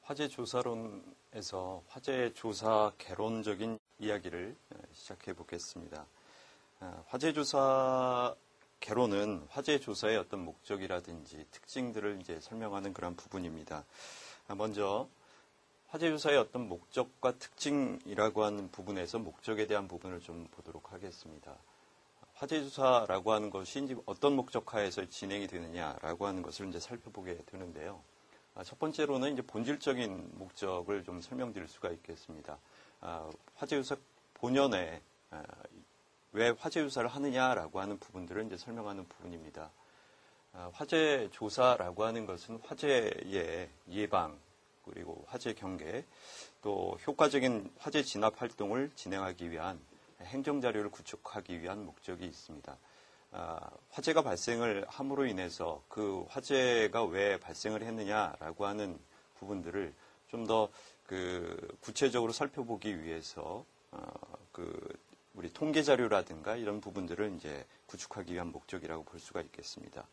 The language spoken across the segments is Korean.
화재 조사론에서 화재 조사 개론적인 이야기를 시작해 보겠습니다. 화재 조사 개론은 화재 조사의 어떤 목적이라든지 특징들을 이제 설명하는 그런 부분입니다. 먼저 화재 조사의 어떤 목적과 특징이라고 하는 부분에서 목적에 대한 부분을 좀 보도록 하겠습니다. 화재 조사라고 하는 것이 이제 어떤 목적하에서 진행이 되느냐라고 하는 것을 이제 살펴보게 되는데요. 첫 번째로는 이제 본질적인 목적을 좀 설명드릴 수가 있겠습니다. 화재 조사 본연에 왜 화재 조사를 하느냐라고 하는 부분들을 이제 설명하는 부분입니다. 화재 조사라고 하는 것은 화재의 예방 그리고 화재 경계 또 효과적인 화재 진압 활동을 진행하기 위한 행정 자료를 구축하기 위한 목적이 있습니다. 화재가 발생을 함으로 인해서 그 화재가 왜 발생을 했느냐라고 하는 부분들을 좀 더 구체적으로 살펴보기 위해서 우리 통계 자료라든가 이런 부분들을 이제 구축하기 위한 목적이라고 볼 수가 있겠습니다.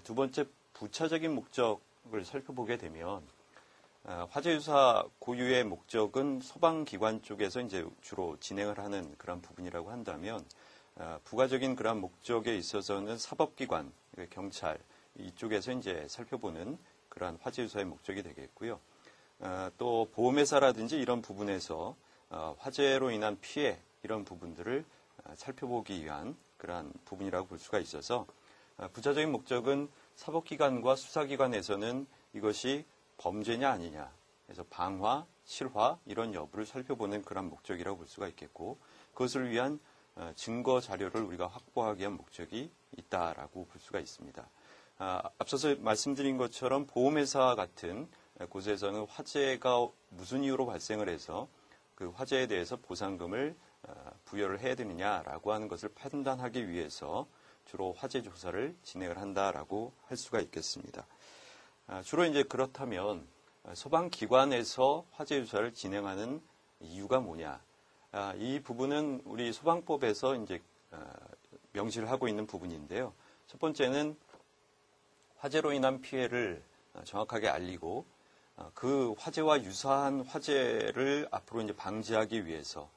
두 번째 부차적인 목적을 살펴보게 되면 화재 조사 고유의 목적은 소방기관 쪽에서 이제 주로 진행을 하는 그런 부분이라고 한다면 부가적인 그런 목적에 있어서는 사법기관, 경찰 이쪽에서 이제 살펴보는 그러한 화재 조사의 목적이 되겠고요. 또 보험회사라든지 이런 부분에서 화재로 인한 피해 이런 부분들을 살펴보기 위한 그러한 부분이라고 볼 수가 있어서 부차적인 목적은 사법기관과 수사기관에서는 이것이 범죄냐 아니냐 그래서 방화, 실화 이런 여부를 살펴보는 그런 목적이라고 볼 수가 있겠고 그것을 위한 증거 자료를 우리가 확보하기 위한 목적이 있다라고 볼 수가 있습니다. 앞서서 말씀드린 것처럼 보험회사 같은 곳에서는 화재가 무슨 이유로 발생을 해서 그 화재에 대해서 보상금을 부여를 해야 되느냐라고 하는 것을 판단하기 위해서 주로 화재 조사를 진행을 한다라고 할 수가 있겠습니다. 주로 이제 그렇다면 소방기관에서 화재 조사를 진행하는 이유가 뭐냐? 이 부분은 우리 소방법에서 이제 명시를 하고 있는 부분인데요. 첫 번째는 화재로 인한 피해를 정확하게 알리고 그 화재와 유사한 화재를 앞으로 이제 방지하기 위해서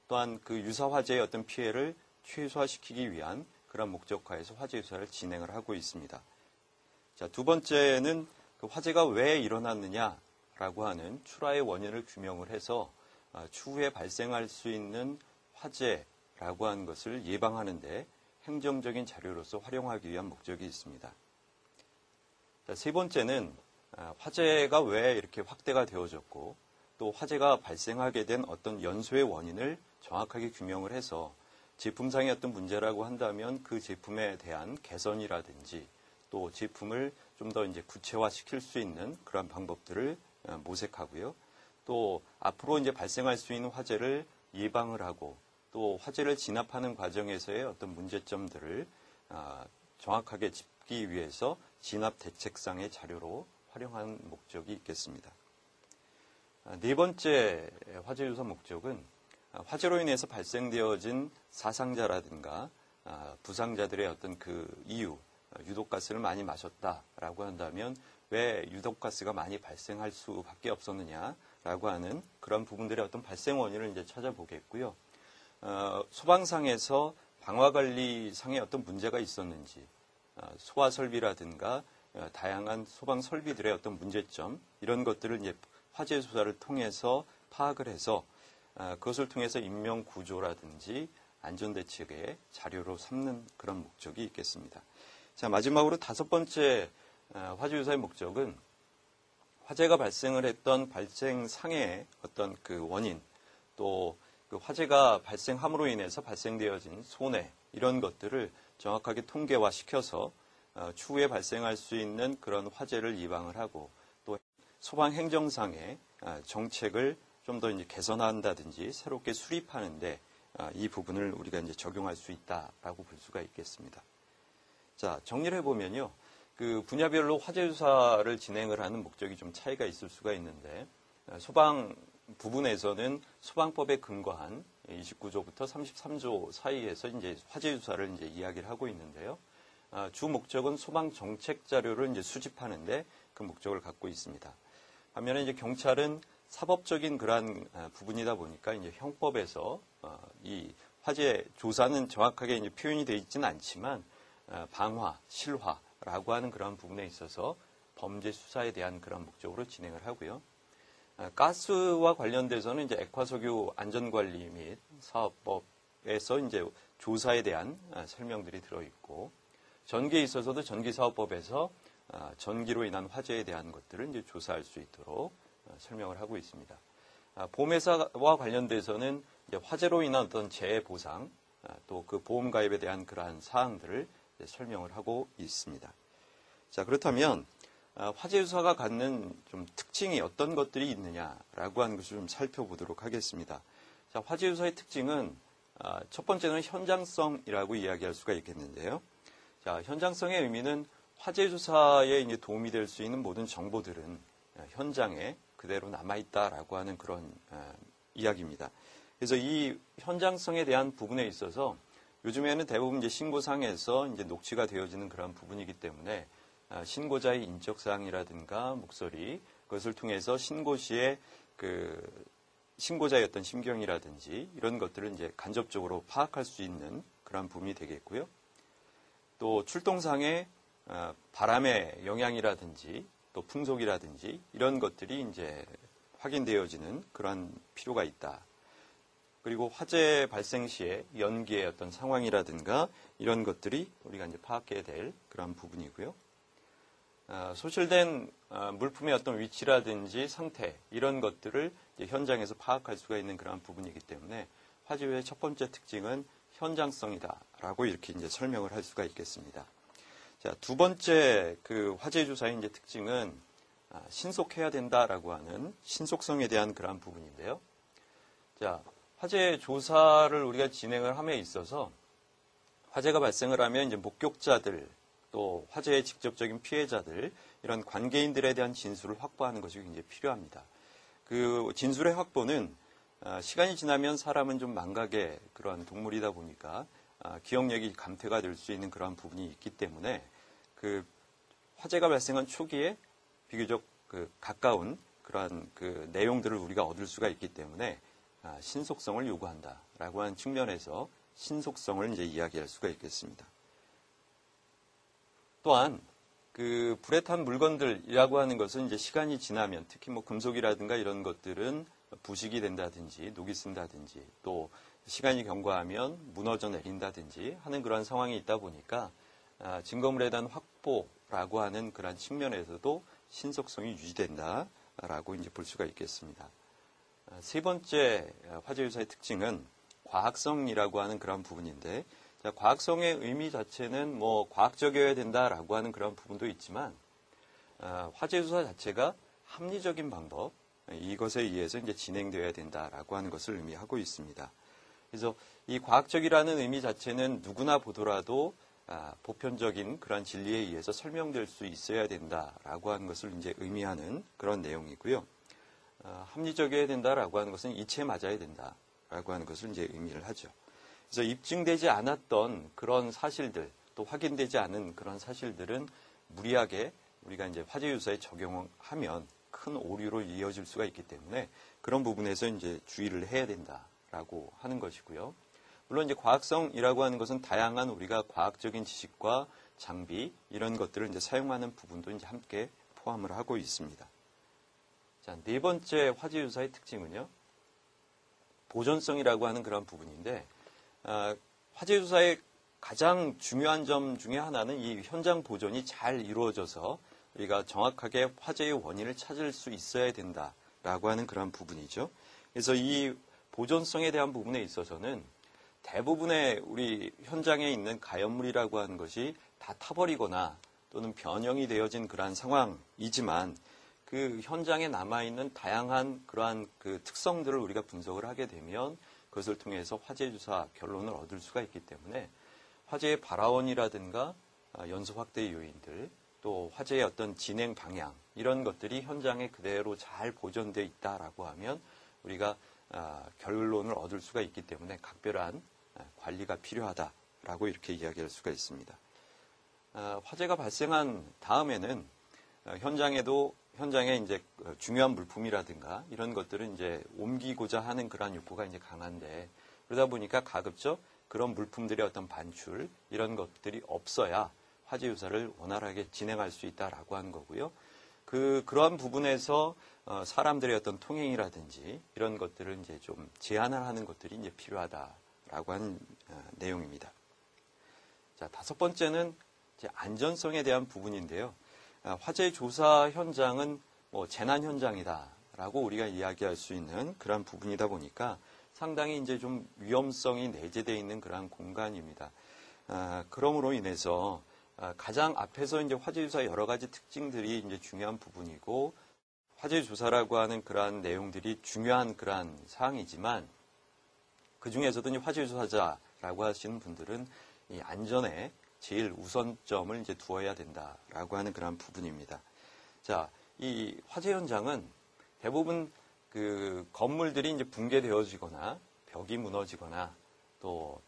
또한 그 유사 화재의 어떤 피해를 최소화시키기 위한 그런 목적하에서 화재 조사를 진행을 하고 있습니다. 자, 두 번째는 그 화재가 왜 일어났느냐라고 하는 출하의 원인을 규명을 해서 추후에 발생할 수 있는 화재라고 하는 것을 예방하는데 행정적인 자료로서 활용하기 위한 목적이 있습니다. 자, 세 번째는 화재가 왜 이렇게 확대가 되어졌고 또 화재가 발생하게 된 어떤 연소의 원인을 정확하게 규명을 해서 제품상의 어떤 문제라고 한다면 그 제품에 대한 개선이라든지 또 제품을 좀 더 이제 구체화시킬 수 있는 그런 방법들을 모색하고요. 또 앞으로 이제 발생할 수 있는 화재를 예방을 하고 또 화재를 진압하는 과정에서의 어떤 문제점들을 정확하게 짚기 위해서 진압 대책상의 자료로 활용하는 목적이 있겠습니다. 네 번째 화재 조사 목적은 화재로 인해서 발생되어진 사상자라든가 부상자들의 어떤 그 이유, 유독가스를 많이 마셨다라고 한다면 왜 유독가스가 많이 발생할 수밖에 없었느냐라고 하는 그런 부분들의 어떤 발생 원인을 이제 찾아보겠고요. 소방상에서 방화관리상에 어떤 문제가 있었는지, 소화 설비라든가 다양한 소방 설비들의 어떤 문제점 이런 것들을 이제 화재 조사를 통해서 파악을 해서 그것을 통해서 인명 구조라든지 안전대책의 자료로 삼는 그런 목적이 있겠습니다. 자, 마지막으로 다섯 번째 화재 조사의 목적은 화재가 발생을 했던 발생상의 어떤 그 원인 또 그 화재가 발생함으로 인해서 발생되어진 손해 이런 것들을 정확하게 통계화시켜서 추후에 발생할 수 있는 그런 화재를 예방을 하고 또 소방 행정상의 정책을 좀 더 이제 개선한다든지 새롭게 수립하는데 이 부분을 우리가 이제 적용할 수 있다라고 볼 수가 있겠습니다. 자, 정리를 해보면요. 그 분야별로 화재 조사를 진행을 하는 목적이 좀 차이가 있을 수가 있는데 소방 부분에서는 소방법에 근거한 29조부터 33조 사이에서 이제 화재 조사를 이제 이야기를 하고 있는데요. 주 목적은 소방 정책 자료를 이제 수집하는데 그 목적을 갖고 있습니다. 반면에 이제 경찰은 사법적인 그러한 부분이다 보니까 이제 형법에서 이 화재 조사는 정확하게 이제 표현이 되어 있지는 않지만 방화, 실화라고 하는 그런 부분에 있어서 범죄 수사에 대한 그런 목적으로 진행을 하고요. 가스와 관련돼서는 이제 액화석유 안전관리 및 사업법에서 이제 조사에 대한 설명들이 들어있고, 전기에 있어서도 전기사업법에서 전기로 인한 화재에 대한 것들을 이제 조사할 수 있도록 설명을 하고 있습니다. 보험회사와 관련돼서는 이제 화재로 인한 어떤 재해 보상, 또 그 보험 가입에 대한 그러한 사항들을 설명을 하고 있습니다. 자, 그렇다면 화재 조사가 갖는 좀 특징이 어떤 것들이 있느냐라고 하는 것을 좀 살펴보도록 하겠습니다. 자, 화재 조사의 특징은 첫 번째는 현장성이라고 이야기할 수가 있겠는데요. 자, 현장성의 의미는 화재 조사에 이제 도움이 될 수 있는 모든 정보들은 현장에 그대로 남아있다라고 하는 그런 이야기입니다. 그래서 이 현장성에 대한 부분에 있어서 요즘에는 대부분 이제 신고상에서 이제 녹취가 되어지는 그런 부분이기 때문에 신고자의 인적사항이라든가 목소리, 그것을 통해서 신고 시에 그 신고자의 어떤 심경이라든지 이런 것들을 이제 간접적으로 파악할 수 있는 그런 부분이 되겠고요. 또 출동상의 바람의 영향이라든지 또 풍속이라든지 이런 것들이 이제 확인되어지는 그런 필요가 있다. 그리고 화재 발생 시에 연기의 어떤 상황이라든가 이런 것들이 우리가 이제 파악해야 될 그런 부분이고요. 소실된 물품의 어떤 위치라든지 상태 이런 것들을 이제 현장에서 파악할 수가 있는 그런 부분이기 때문에 화재의 첫 번째 특징은 현장성이다라고 이렇게 이제 설명을 할 수가 있겠습니다. 자, 두 번째 그 화재 조사의 이제 특징은 신속해야 된다라고 하는 신속성에 대한 그런 부분인데요. 자, 화재 조사를 우리가 진행을 함에 있어서 화재가 발생을 하면 이제 목격자들 또 화재의 직접적인 피해자들 이런 관계인들에 대한 진술을 확보하는 것이 굉장히 필요합니다. 그 진술의 확보는 시간이 지나면 사람은 좀 망각의 그런 동물이다 보니까 기억력이 감퇴가 될 수 있는 그런 부분이 있기 때문에 그 화재가 발생한 초기에 비교적 그 가까운 그러한 그 내용들을 우리가 얻을 수가 있기 때문에 신속성을 요구한다라고 하는 측면에서 신속성을 이제 이야기할 수가 있겠습니다. 또한 그 불에 탄 물건들이라고 하는 것은 이제 시간이 지나면 특히 뭐 금속이라든가 이런 것들은 부식이 된다든지 녹이 쓴다든지 또 시간이 경과하면 무너져 내린다든지 하는 그런 상황이 있다 보니까 증거물에 대한 확보라고 하는 그런 측면에서도 신속성이 유지된다라고 이제 볼 수가 있겠습니다. 세 번째 화재 조사의 특징은 과학성이라고 하는 그런 부분인데, 자, 과학성의 의미 자체는 뭐 과학적이어야 된다라고 하는 그런 부분도 있지만 화재 조사 자체가 합리적인 방법 이것에 의해서 이제 진행되어야 된다라고 하는 것을 의미하고 있습니다. 그래서 이 과학적이라는 의미 자체는 누구나 보더라도 보편적인 그런 진리에 의해서 설명될 수 있어야 된다라고 하는 것을 이제 의미하는 그런 내용이고요. 합리적이어야 된다라고 하는 것은 이치에 맞아야 된다라고 하는 것을 이제 의미를 하죠. 그래서 입증되지 않았던 그런 사실들, 또 확인되지 않은 그런 사실들은 무리하게 우리가 이제 화재 조사에 적용하면 큰 오류로 이어질 수가 있기 때문에 그런 부분에서 이제 주의를 해야 된다라고 하는 것이고요. 물론 이제 과학성이라고 하는 것은 다양한 우리가 과학적인 지식과 장비 이런 것들을 이제 사용하는 부분도 이제 함께 포함을 하고 있습니다. 자, 네 번째 화재 조사의 특징은요, 보존성이라고 하는 그런 부분인데, 화재 조사의 가장 중요한 점 중에 하나는 이 현장 보존이 잘 이루어져서 우리가 정확하게 화재의 원인을 찾을 수 있어야 된다라고 하는 그런 부분이죠. 그래서 이 보존성에 대한 부분에 있어서는 대부분의 우리 현장에 있는 가연물이라고 하는 것이 다 타버리거나 또는 변형이 되어진 그러한 상황이지만 그 현장에 남아있는 다양한 그러한 그 특성들을 우리가 분석을 하게 되면 그것을 통해서 화재 조사 결론을 얻을 수가 있기 때문에 화재의 발화원이라든가 연소 확대의 요인들 또 화재의 어떤 진행 방향 이런 것들이 현장에 그대로 잘 보존되어 있다라고 하면 우리가 결론을 얻을 수가 있기 때문에 각별한 관리가 필요하다라고 이렇게 이야기할 수가 있습니다. 화재가 발생한 다음에는 현장에 이제 중요한 물품이라든가 이런 것들은 이제 옮기고자 하는 그런 욕구가 이제 강한데, 그러다 보니까 가급적 그런 물품들의 어떤 반출 이런 것들이 없어야 화재 조사를 원활하게 진행할 수 있다라고 하는 거고요. 그러한 부분에서 사람들의 어떤 통행이라든지 이런 것들을 이제 좀 제한을 하는 것들이 이제 필요하다라고 하는 내용입니다. 자, 다섯 번째는 이제 안전성에 대한 부분인데요. 화재 조사 현장은 뭐 재난 현장이다라고 우리가 이야기할 수 있는 그런 부분이다 보니까 상당히 이제 좀 위험성이 내재되어 있는 그런 공간입니다. 그러므로 인해서 가장 앞에서 이제 화재 조사의 여러 가지 특징들이 이제 중요한 부분이고, 화재 조사라고 하는 그러한 내용들이 중요한 그러한 사항이지만, 그 중에서도 이제 화재 조사자라고 하시는 분들은 이 안전에 제일 우선점을 이제 두어야 된다라고 하는 그런 부분입니다. 자, 이 화재 현장은 대부분 그 건물들이 이제 붕괴되어지거나 벽이 무너지거나 또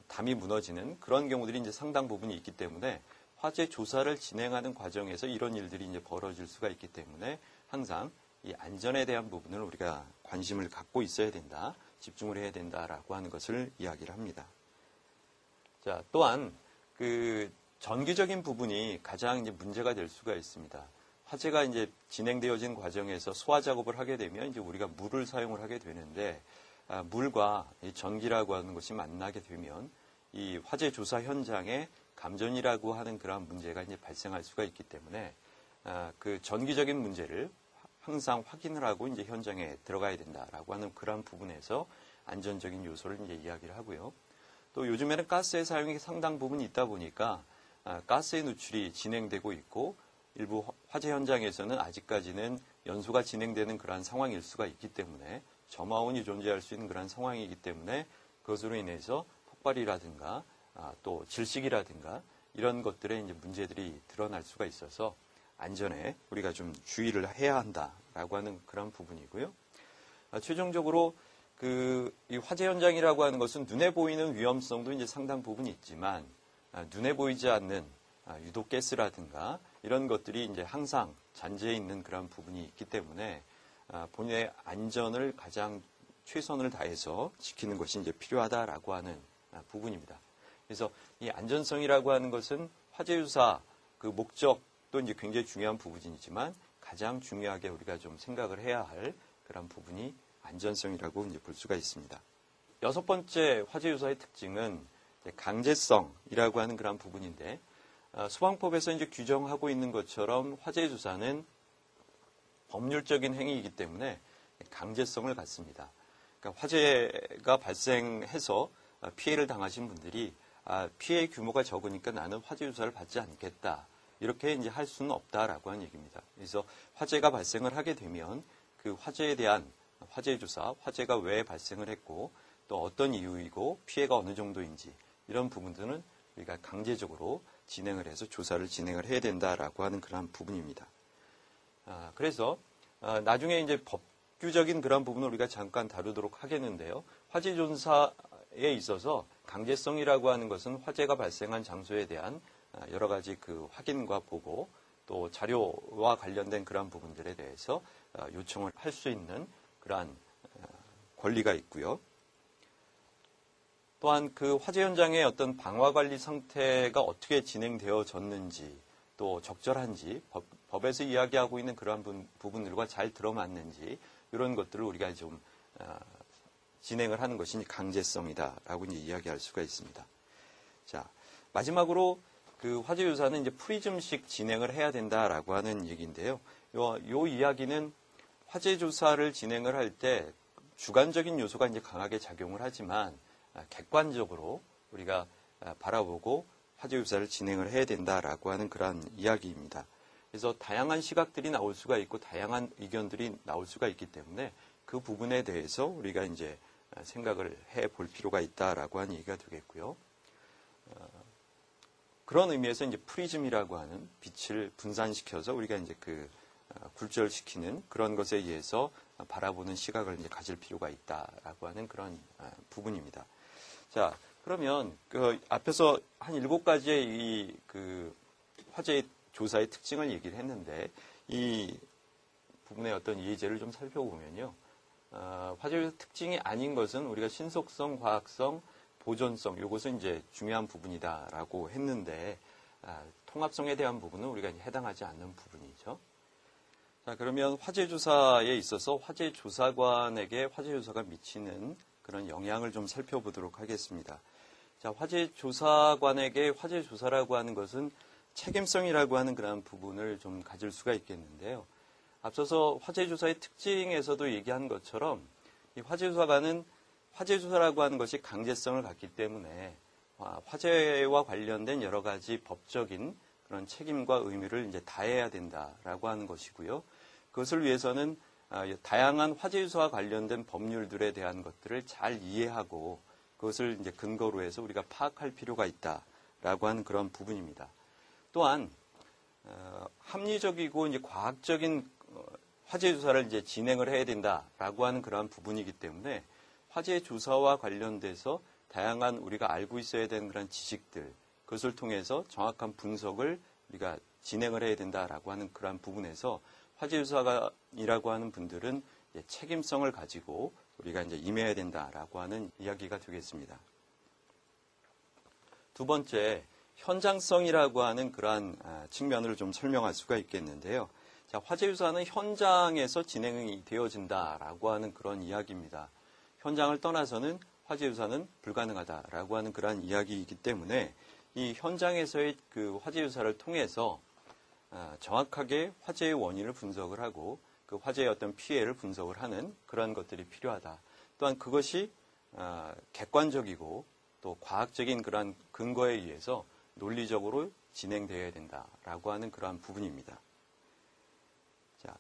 담이 무너지는 그런 경우들이 이제 상당 부분이 있기 때문에 화재 조사를 진행하는 과정에서 이런 일들이 이제 벌어질 수가 있기 때문에 항상 이 안전에 대한 부분을 우리가 관심을 갖고 있어야 된다, 집중을 해야 된다라고 하는 것을 이야기를 합니다. 자, 또한 그 전기적인 부분이 가장 이제 문제가 될 수가 있습니다. 화재가 이제 진행되어진 과정에서 소화 작업을 하게 되면 이제 우리가 물을 사용을 하게 되는데, 물과 이 전기라고 하는 것이 만나게 되면 이 화재 조사 현장에 감전이라고 하는 그런 문제가 이제 발생할 수가 있기 때문에 그 전기적인 문제를 항상 확인을 하고 이제 현장에 들어가야 된다라고 하는 그런 부분에서 안전적인 요소를 이제 이야기를 하고요. 또 요즘에는 가스의 사용이 상당 부분 있다 보니까 가스의 누출이 진행되고 있고, 일부 화재 현장에서는 아직까지는 연소가 진행되는 그러한 상황일 수가 있기 때문에 점화원이 존재할 수 있는 그런 상황이기 때문에 그것으로 인해서 폭발이라든가 또 질식이라든가 이런 것들의 이제 문제들이 드러날 수가 있어서 안전에 우리가 좀 주의를 해야 한다라고 하는 그런 부분이고요. 최종적으로 이 화재 현장이라고 하는 것은 눈에 보이는 위험성도 이제 상당 부분이 있지만, 눈에 보이지 않는 유독 가스라든가 이런 것들이 이제 항상 잔재해 있는 그런 부분이 있기 때문에 본인의 안전을 가장 최선을 다해서 지키는 것이 이제 필요하다라고 하는 부분입니다. 그래서 이 안전성이라고 하는 것은 화재 조사 그 목적도 이제 굉장히 중요한 부분이지만 가장 중요하게 우리가 좀 생각을 해야 할 그런 부분이 안전성이라고 이제 볼 수가 있습니다. 여섯 번째 화재 조사의 특징은 강제성이라고 하는 그런 부분인데, 소방법에서 이제 규정하고 있는 것처럼 화재 조사는 법률적인 행위이기 때문에 강제성을 갖습니다. 그러니까 화재가 발생해서 피해를 당하신 분들이 피해의 규모가 적으니까 나는 화재 조사를 받지 않겠다, 이렇게 이제 할 수는 없다라고 하는 얘기입니다. 그래서 화재가 발생을 하게 되면 그 화재에 대한 화재 조사, 화재가 왜 발생을 했고 또 어떤 이유이고 피해가 어느 정도인지 이런 부분들은 우리가 강제적으로 진행을 해서 조사를 진행을 해야 된다라고 하는 그런 부분입니다. 그래서 나중에 이제 법규적인 그런 부분을 우리가 잠깐 다루도록 하겠는데요. 화재 조사에 있어서 강제성이라고 하는 것은 화재가 발생한 장소에 대한 여러 가지 그 확인과 보고 또 자료와 관련된 그런 부분들에 대해서 요청을 할 수 있는 그러한 권리가 있고요. 또한 그 화재 현장의 어떤 방화 관리 상태가 어떻게 진행되어졌는지 또 적절한지 법에서 이야기하고 있는 그러한 부분들과 잘 들어맞는지 이런 것들을 우리가 좀 진행을 하는 것이 강제성이다라고 이제 이야기할 수가 있습니다. 자, 마지막으로 그 화재 조사는 이제 프리즘식 진행을 해야 된다라고 하는 얘기인데요. 요 이야기는 화재 조사를 진행을 할 때 주관적인 요소가 이제 강하게 작용을 하지만 객관적으로 우리가 바라보고 화재 조사를 진행을 해야 된다라고 하는 그런 이야기입니다. 그래서 다양한 시각들이 나올 수가 있고 다양한 의견들이 나올 수가 있기 때문에 그 부분에 대해서 우리가 이제 생각을 해 볼 필요가 있다라고 하는 얘기가 되겠고요. 그런 의미에서 이제 프리즘이라고 하는 빛을 분산시켜서 우리가 이제 굴절시키는 그런 것에 의해서 바라보는 시각을 이제 가질 필요가 있다라고 하는 그런 부분입니다. 자, 그러면 앞에서 한 7가지의 화재 조사의 특징을 얘기를 했는데 이 부분의 어떤 예제를 좀 살펴보면요. 화재 조사 특징이 아닌 것은 우리가 신속성, 과학성, 보존성, 이것은 이제 중요한 부분이다라고 했는데, 통합성에 대한 부분은 우리가 이제 해당하지 않는 부분이죠. 자, 그러면 화재 조사에 있어서 화재 조사관에게 화재 조사가 미치는 그런 영향을 좀 살펴보도록 하겠습니다. 자, 화재 조사관에게 화재 조사라고 하는 것은 책임성이라고 하는 그런 부분을 좀 가질 수가 있겠는데요. 앞서서 화재 조사의 특징에서도 얘기한 것처럼 이 화재 조사관은 화재 조사라고 하는 것이 강제성을 갖기 때문에 화재와 관련된 여러 가지 법적인 그런 책임과 의무를 이제 다해야 된다라고 하는 것이고요. 그것을 위해서는 다양한 화재 조사와 관련된 법률들에 대한 것들을 잘 이해하고 그것을 이제 근거로 해서 우리가 파악할 필요가 있다라고 하는 그런 부분입니다. 또한 합리적이고 이제 과학적인 화재 조사를 이제 진행을 해야 된다라고 하는 그러한 부분이기 때문에 화재 조사와 관련돼서 다양한 우리가 알고 있어야 되는 그런 지식들, 그것을 통해서 정확한 분석을 우리가 진행을 해야 된다라고 하는 그러한 부분에서 화재 조사관이라고 하는 분들은 이제 책임성을 가지고 우리가 이제 임해야 된다라고 하는 이야기가 되겠습니다. 두 번째, 현장성이라고 하는 그러한 측면을 좀 설명할 수가 있겠는데요. 자, 화재 조사는 현장에서 진행이 되어진다라고 하는 그런 이야기입니다. 현장을 떠나서는 화재 조사는 불가능하다라고 하는 그러한 이야기이기 때문에 이 현장에서의 그 화재 조사를 통해서 정확하게 화재의 원인을 분석을 하고 그 화재의 어떤 피해를 분석을 하는 그런 것들이 필요하다. 또한 그것이 객관적이고 또 과학적인 그러한 근거에 의해서 논리적으로 진행되어야 된다라고 하는 그러한 부분입니다. 자,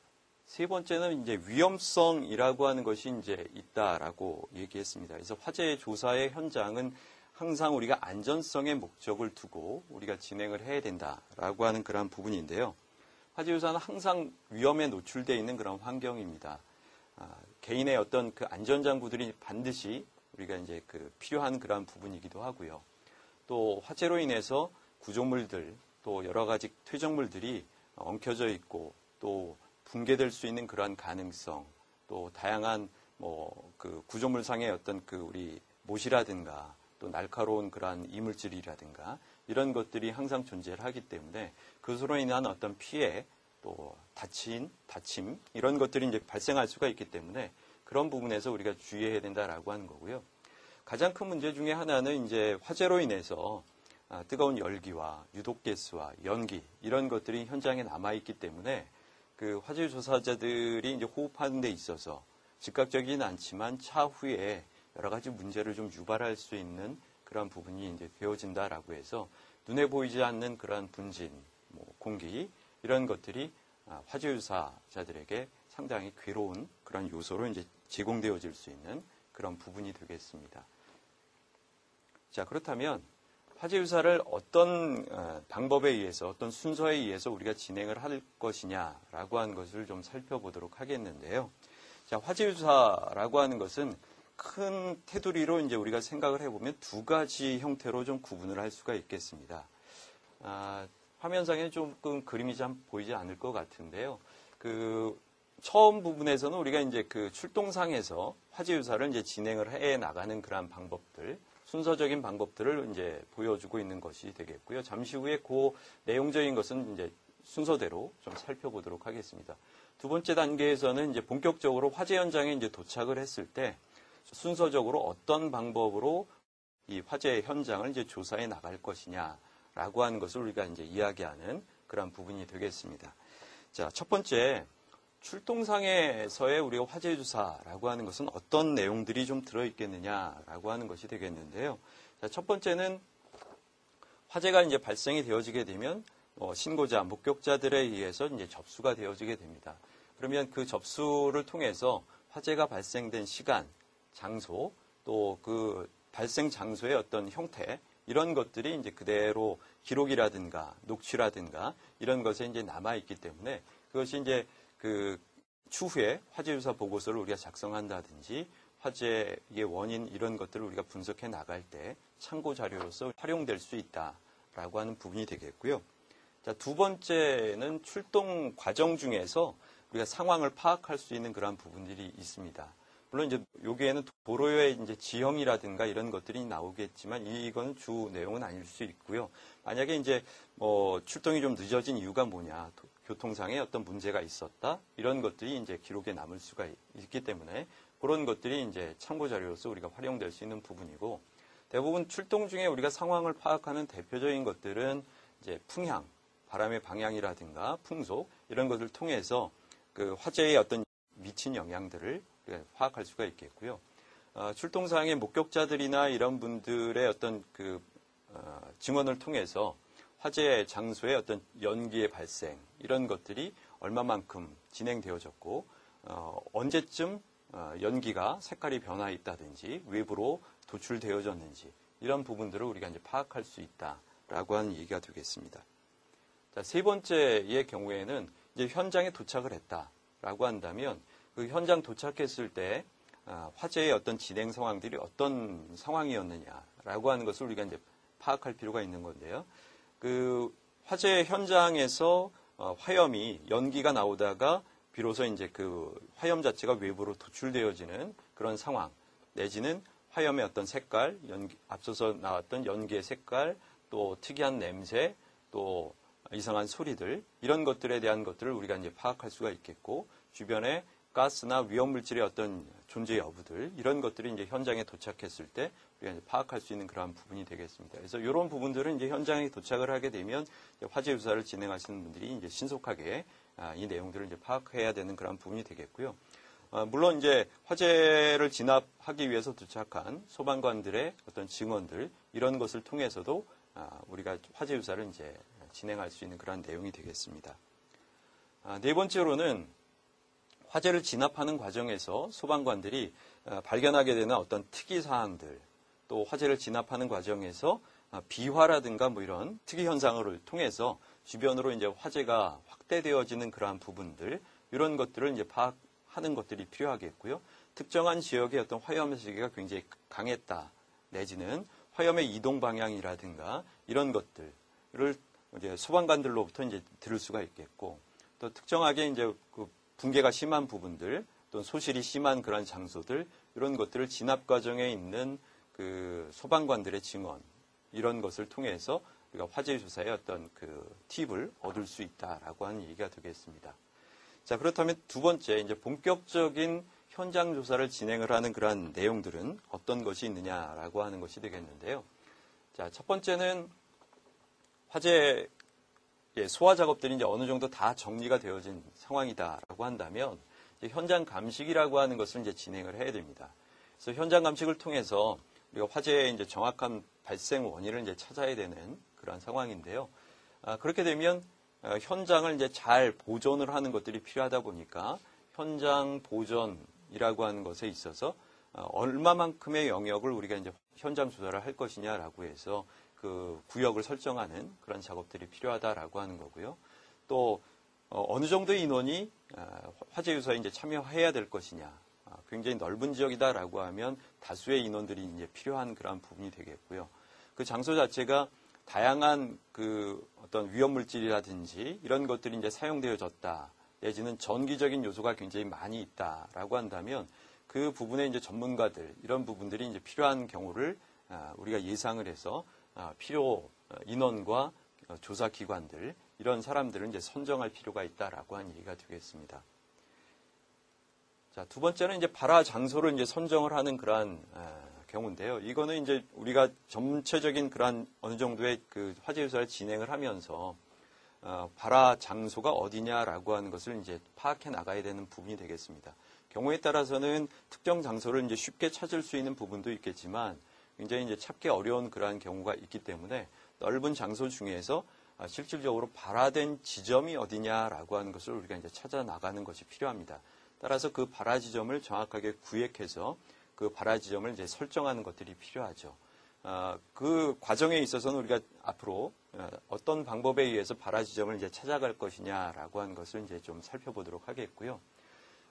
세 번째는 이제 위험성이라고 하는 것이 이제 있다라고 얘기했습니다. 그래서 화재 조사의 현장은 항상 우리가 안전성의 목적을 두고 우리가 진행을 해야 된다라고 하는 그런 부분인데요. 화재 조사는 항상 위험에 노출되어 있는 그런 환경입니다. 개인의 어떤 그 안전장구들이 반드시 우리가 이제 그 필요한 그런 부분이기도 하고요. 또 화재로 인해서 구조물들 또 여러 가지 퇴적물들이 엉켜져 있고 또 붕괴될 수 있는 그러한 가능성 또 다양한 뭐 그 구조물상의 어떤 그 우리 못이라든가 또 날카로운 그러한 이물질이라든가 이런 것들이 항상 존재를 하기 때문에 그것으로 인한 어떤 피해 또 다침 이런 것들이 이제 발생할 수가 있기 때문에 그런 부분에서 우리가 주의해야 된다라고 하는 거고요. 가장 큰 문제 중에 하나는 이제 화재로 인해서 뜨거운 열기와 유독가스와 연기 이런 것들이 현장에 남아 있기 때문에 그 화재 조사자들이 이제 호흡하는 데 있어서 즉각적이진 않지만 차후에 여러 가지 문제를 좀 유발할 수 있는 그런 부분이 이제 되어진다라고 해서 눈에 보이지 않는 그런 분진, 뭐 공기 이런 것들이 화재 조사자들에게 상당히 괴로운 그런 요소로 이제 제공되어질 수 있는 그런 부분이 되겠습니다. 자, 그렇다면 화재 조사를 어떤 방법에 의해서 어떤 순서에 의해서 우리가 진행을 할 것이냐라고 하는 것을 좀 살펴보도록 하겠는데요. 자, 화재 조사라고 하는 것은 큰 테두리로 이제 우리가 생각을 해보면 두 가지 형태로 좀 구분을 할 수가 있겠습니다. 화면상에 조금 그림이 좀 보이지 않을 것 같은데요. 그 처음 부분에서는 우리가 이제 그 출동상에서 화재 조사를 이제 진행을 해 나가는 그러한 방법들, 순서적인 방법들을 이제 보여주고 있는 것이 되겠고요. 잠시 후에 그 내용적인 것은 이제 순서대로 좀 살펴보도록 하겠습니다. 두 번째 단계에서는 이제 본격적으로 화재 현장에 이제 도착을 했을 때 순서적으로 어떤 방법으로 이 화재 현장을 이제 조사해 나갈 것이냐라고 하는 것을 우리가 이제 이야기하는 그런 부분이 되겠습니다. 자, 첫 번째 출동상에서의 우리가 화재 조사라고 하는 것은 어떤 내용들이 좀 들어있겠느냐라고 하는 것이 되겠는데요. 자, 첫 번째는 화재가 이제 발생이 되어지게 되면 신고자, 목격자들에 의해서 이제 접수가 되어지게 됩니다. 그러면 그 접수를 통해서 화재가 발생된 시간, 장소, 또 그 발생 장소의 어떤 형태 이런 것들이 이제 그대로 기록이라든가 녹취라든가 이런 것에 이제 남아 있기 때문에 그것이 이제 그 추후에 화재 조사 보고서를 우리가 작성한다든지 화재의 원인 이런 것들을 우리가 분석해 나갈 때 참고 자료로서 활용될 수 있다라고 하는 부분이 되겠고요. 자, 두 번째는 출동 과정 중에서 우리가 상황을 파악할 수 있는 그런 부분들이 있습니다. 물론 이제 여기에는 도로의 이제 지형이라든가 이런 것들이 나오겠지만 이건 주 내용은 아닐 수 있고요. 만약에 이제 뭐 출동이 좀 늦어진 이유가 뭐냐, 교통상에 어떤 문제가 있었다, 이런 것들이 이제 기록에 남을 수가 있기 때문에 그런 것들이 이제 참고 자료로서 우리가 활용될 수 있는 부분이고, 대부분 출동 중에 우리가 상황을 파악하는 대표적인 것들은 이제 풍향, 바람의 방향이라든가 풍속 이런 것을 통해서 그 화재의 어떤 미친 영향들을 파악할 수가 있겠고요. 출동상의 목격자들이나 이런 분들의 어떤 그 증언을 통해서 화재 장소의 어떤 연기의 발생 이런 것들이 얼마만큼 진행되어졌고 언제쯤 연기가 색깔이 변화했다든지 외부로 도출되어졌는지 이런 부분들을 우리가 이제 파악할 수 있다라고 하는 얘기가 되겠습니다. 자, 세 번째의 경우에는 이제 현장에 도착을 했다라고 한다면 그 현장 도착했을 때 화재의 어떤 진행 상황들이 어떤 상황이었느냐라고 하는 것을 우리가 이제 파악할 필요가 있는 건데요. 그 화재 현장에서 화염이 연기가 나오다가 비로소 이제 그 화염 자체가 외부로 도출되어지는 그런 상황, 내지는 화염의 어떤 색깔, 앞서서 나왔던 연기의 색깔, 또 특이한 냄새, 또 이상한 소리들, 이런 것들에 대한 것들을 우리가 이제 파악할 수가 있겠고, 주변에 가스나 위험물질의 어떤 존재 여부들, 이런 것들이 이제 현장에 도착했을 때 우리가 이제 파악할 수 있는 그러한 부분이 되겠습니다. 그래서 이런 부분들은 이제 현장에 도착을 하게 되면 화재 조사를 진행하시는 분들이 이제 신속하게 이 내용들을 이제 파악해야 되는 그런 부분이 되겠고요. 물론 이제 화재를 진압하기 위해서 도착한 소방관들의 어떤 증언들, 이런 것을 통해서도 우리가 화재 조사를 이제 진행할 수 있는 그런 내용이 되겠습니다. 네 번째로는 화재를 진압하는 과정에서 소방관들이 발견하게 되는 어떤 특이 사항들, 또 화재를 진압하는 과정에서 비화라든가 뭐 이런 특이 현상을 통해서 주변으로 이제 화재가 확대되어지는 그러한 부분들, 이런 것들을 이제 파악하는 것들이 필요하겠고요. 특정한 지역의 어떤 화염 세기가 굉장히 강했다, 내지는 화염의 이동 방향이라든가 이런 것들을 이제 소방관들로부터 이제 들을 수가 있겠고, 또 특정하게 이제 그 붕괴가 심한 부분들, 또 소실이 심한 그런 장소들, 이런 것들을 진압 과정에 있는 그 소방관들의 증언, 이런 것을 통해서 우리가 화재 조사의 어떤 그 팁을 얻을 수 있다라고 하는 얘기가 되겠습니다. 자, 그렇다면 두 번째, 이제 본격적인 현장 조사를 진행을 하는 그러한 내용들은 어떤 것이 있느냐라고 하는 것이 되겠는데요. 자, 첫 번째는 화재 소화 작업들이 이제 어느 정도 다 정리가 되어진 상황이다라고 한다면 현장 감식이라고 하는 것을 이제 진행을 해야 됩니다. 그래서 현장 감식을 통해서 우리가 화재의 이제 정확한 발생 원인을 이제 찾아야 되는 그런 상황인데요. 그렇게 되면 현장을 이제 잘 보존을 하는 것들이 필요하다 보니까 현장 보존이라고 하는 것에 있어서 얼마만큼의 영역을 우리가 이제 현장 조사를 할 것이냐라고 해서 그 구역을 설정하는 그런 작업들이 필요하다라고 하는 거고요. 또 어느 정도의 인원이 화재 유사에 이제 참여해야 될 것이냐, 굉장히 넓은 지역이다라고 하면 다수의 인원들이 이제 필요한 그런 부분이 되겠고요. 그 장소 자체가 다양한 그 어떤 위험 물질이라든지 이런 것들이 이제 사용되어졌다, 내지는 전기적인 요소가 굉장히 많이 있다라고 한다면 그 부분에 이제 전문가들, 이런 부분들이 이제 필요한 경우를 우리가 예상을 해서 필요 인원과 조사 기관들, 이런 사람들을 이제 선정할 필요가 있다라고 하는 얘기가 되겠습니다. 자, 두 번째는 이제 발화 장소를 이제 선정을 하는 그러한 경우인데요. 이거는 이제 우리가 전체적인 그러한 어느 정도의 그 화재 조사를 진행을 하면서 발화 장소가 어디냐라고 하는 것을 이제 파악해 나가야 되는 부분이 되겠습니다. 경우에 따라서는 특정 장소를 이제 쉽게 찾을 수 있는 부분도 있겠지만 굉장히 이제 찾기 어려운 그러한 경우가 있기 때문에 넓은 장소 중에서 실질적으로 발화된 지점이 어디냐라고 하는 것을 우리가 이제 찾아 나가는 것이 필요합니다. 따라서 그 발화 지점을 정확하게 구획해서 그 발화 지점을 이제 설정하는 것들이 필요하죠. 그 과정에 있어서는 우리가 앞으로 어떤 방법에 의해서 발화 지점을 이제 찾아갈 것이냐라고 하는 것을 이제 좀 살펴보도록 하겠고요.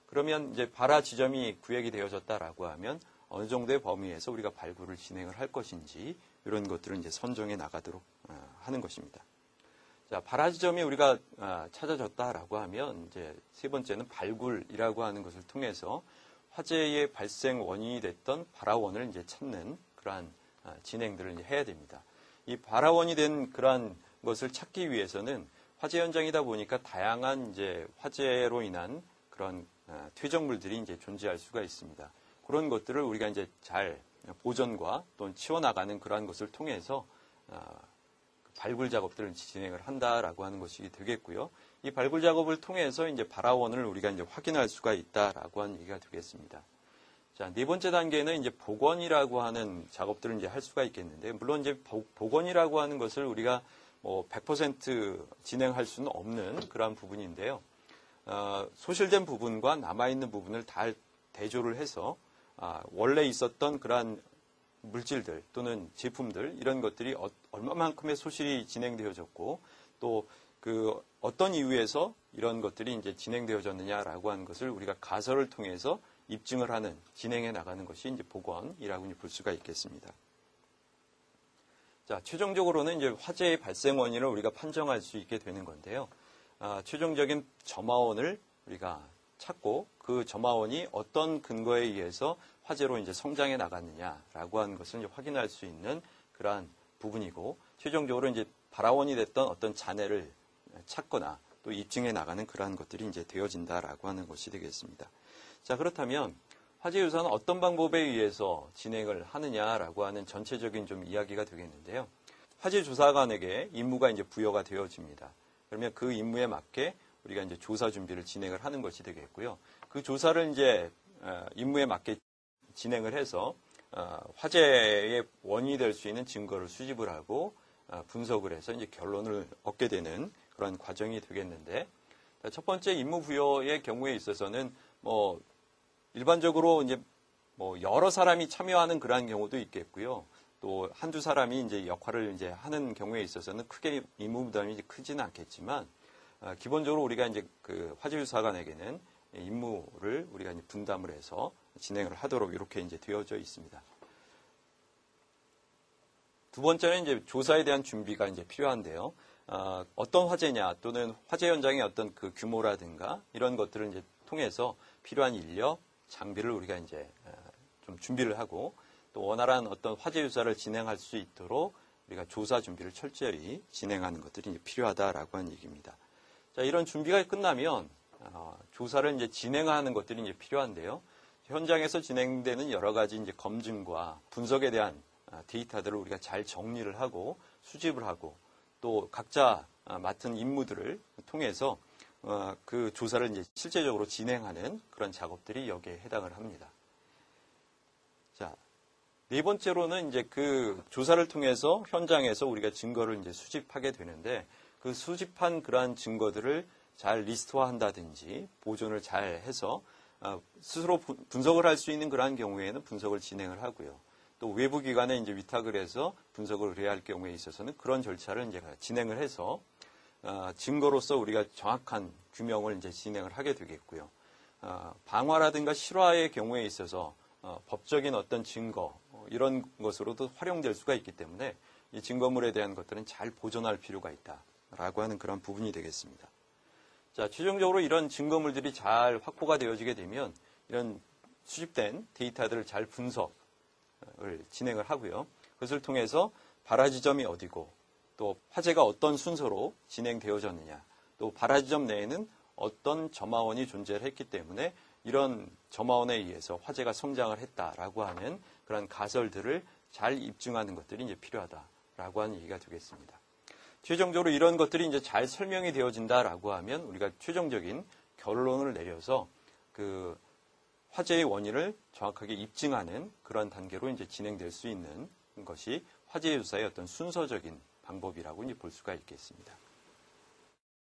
그러면 이제 발화 지점이 구획이 되어졌다라고 하면 어느 정도의 범위에서 우리가 발굴을 진행을 할 것인지 이런 것들을 이제 선정해 나가도록 하는 것입니다. 자, 발화지점이 우리가 찾아졌다라고 하면 이제 세 번째는 발굴이라고 하는 것을 통해서 화재의 발생 원인이 됐던 발화원을 이제 찾는 그러한 진행들을 이제 해야 됩니다. 이 발화원이 된 그러한 것을 찾기 위해서는 화재 현장이다 보니까 다양한 이제 화재로 인한 그런 퇴적물들이 이제 존재할 수가 있습니다. 그런 것들을 우리가 이제 잘 보존과 또는 치워나가는 그러한 것을 통해서 발굴 작업들을 진행을 한다라고 하는 것이 되겠고요. 이 발굴 작업을 통해서 이제 발화원을 우리가 이제 확인할 수가 있다라고 하는 얘기가 되겠습니다. 자, 네 번째 단계는 이제 복원이라고 하는 작업들을 이제 할 수가 있겠는데, 물론 이제 복원이라고 하는 것을 우리가 뭐 100% 진행할 수는 없는 그러한 부분인데요. 소실된 부분과 남아있는 부분을 다 대조를 해서 원래 있었던 그러한 물질들 또는 제품들 이런 것들이 얼마만큼의 소실이 진행되어졌고 또 그 어떤 이유에서 이런 것들이 이제 진행되어졌느냐라고 하는 것을 우리가 가설을 통해서 입증을 하는 진행해 나가는 것이 이제 복원이라고 볼 수가 있겠습니다. 자, 최종적으로는 이제 화재의 발생 원인을 우리가 판정할 수 있게 되는 건데요. 최종적인 점화원을 우리가 찾고 그 점화원이 어떤 근거에 의해서 화재로 이제 성장해 나갔느냐라고 하는 것을 이제 확인할 수 있는 그러한 부분이고, 최종적으로 이제 발화원이 됐던 어떤 잔해를 찾거나 또 입증해 나가는 그러한 것들이 이제 되어진다라고 하는 것이 되겠습니다. 자, 그렇다면 화재 조사는 어떤 방법에 의해서 진행을 하느냐라고 하는 전체적인 좀 이야기가 되겠는데요. 화재 조사관에게 임무가 이제 부여가 되어집니다. 그러면 그 임무에 맞게 우리가 이제 조사 준비를 진행을 하는 것이 되겠고요. 그 조사를 이제 임무에 맞게 진행을 해서 화재의 원인이 될 수 있는 증거를 수집을 하고 분석을 해서 이제 결론을 얻게 되는 그런 과정이 되겠는데, 첫 번째 임무 부여의 경우에 있어서는 뭐 일반적으로 이제 뭐 여러 사람이 참여하는 그러한 경우도 있겠고요. 또 한두 사람이 이제 역할을 이제 하는 경우에 있어서는 크게 임무 부담이 크지는 않겠지만, 기본적으로 우리가 이제 그 화재조사관에게는 임무를 우리가 이제 분담을 해서 진행을 하도록 이렇게 이제 되어져 있습니다. 두 번째는 이제 조사에 대한 준비가 이제 필요한데요. 어떤 화재냐 또는 화재 현장의 어떤 그 규모라든가 이런 것들을 이제 통해서 필요한 인력, 장비를 우리가 이제 좀 준비를 하고 또 원활한 어떤 화재 조사를 진행할 수 있도록 우리가 조사 준비를 철저히 진행하는 것들이 이제 필요하다라고 하는 얘기입니다. 자, 이런 준비가 끝나면 조사를 이제 진행하는 것들이 이제 필요한데요. 현장에서 진행되는 여러 가지 이제 검증과 분석에 대한 데이터들을 우리가 잘 정리를 하고 수집을 하고 또 각자 맡은 임무들을 통해서 그 조사를 이제 실제적으로 진행하는 그런 작업들이 여기에 해당을 합니다. 자, 네 번째로는 이제 그 조사를 통해서 현장에서 우리가 증거를 이제 수집하게 되는데, 그 수집한 그러한 증거들을 잘 리스트화한다든지 보존을 잘 해서 스스로 분석을 할 수 있는 그러한 경우에는 분석을 진행을 하고요. 또 외부 기관에 이제 위탁을 해서 분석을 의뢰할 경우에 있어서는 그런 절차를 이제 진행을 해서 증거로서 우리가 정확한 규명을 이제 진행을 하게 되겠고요. 방화라든가 실화의 경우에 있어서 법적인 어떤 증거 이런 것으로도 활용될 수가 있기 때문에 이 증거물에 대한 것들은 잘 보존할 필요가 있다라고 하는 그런 부분이 되겠습니다. 자, 최종적으로 이런 증거물들이 잘 확보가 되어지게 되면 이런 수집된 데이터들을 잘 분석을 진행을 하고요. 그것을 통해서 발화 지점이 어디고 또 화재가 어떤 순서로 진행되어졌느냐, 또 발화 지점 내에는 어떤 점화원이 존재를 했기 때문에 이런 점화원에 의해서 화재가 성장을 했다라고 하는 그런 가설들을 잘 입증하는 것들이 이제 필요하다라고 하는 얘기가 되겠습니다. 최종적으로 이런 것들이 이제 잘 설명이 되어진다라고 하면 우리가 최종적인 결론을 내려서 그 화재의 원인을 정확하게 입증하는 그런 단계로 이제 진행될 수 있는 것이 화재 조사의 어떤 순서적인 방법이라고 이제 볼 수가 있겠습니다.